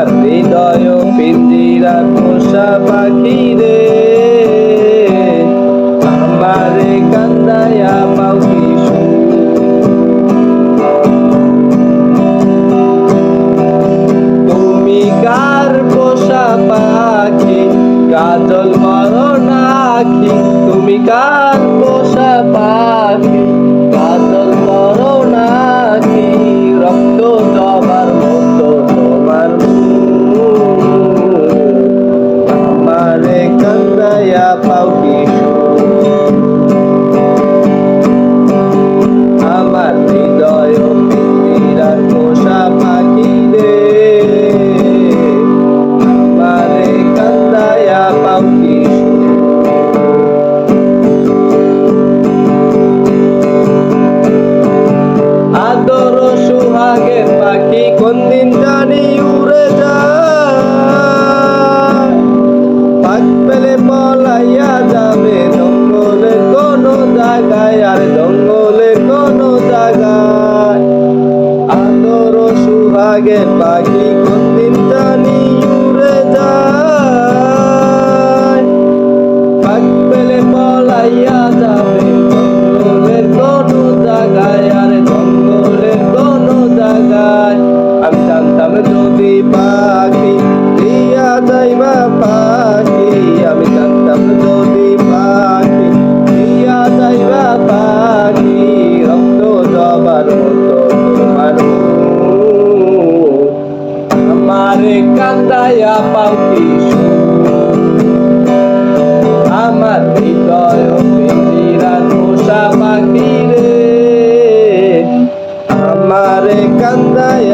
আমার হৃদয় পিঞ্জিরা পোষা পাখি রে, আমারে কান্দায়া পাও কি তুমি কার পোষা পাখি, কাজল করো নাকি? তুমি কার পোষা পাখি, কাজল করো নাকি? রক্ত জবার মতো তোমার আমারে কান্দায়া পাও কি আমার হৃদয় পিঞ্জিরার পোষা পাখি রে, আমারে কান্দায়া পাও কি আদর সুহাগের পাখি কোন দিন জানি উড়ে যায়, পাখ পেলে পলাইয়া যাবে জঙ্গলের কোনো জায়গায়, আর জঙ্গলের কোনো জায়গায়। আদর সুহাগের পাখি কোন দিন জানি উড়ে যায়, পাখ পেলে পলাইয়া যাবে জঙ্গলের কোনো জায়গায়, আর জঙ্গলের কোনো জায়গায়। আমি জানতাম যদি পাখি দিয়া যাইবা পাখি, আমি জানতাম যদি পাখি দিয়া যাইবা পাখি, রক্ত জবার মতো তোমার আমারে কান্দায়া পাও কি আমার হৃদয় পিঞ্জিরার পোষা পাখি রে, আমারে কান্দায়া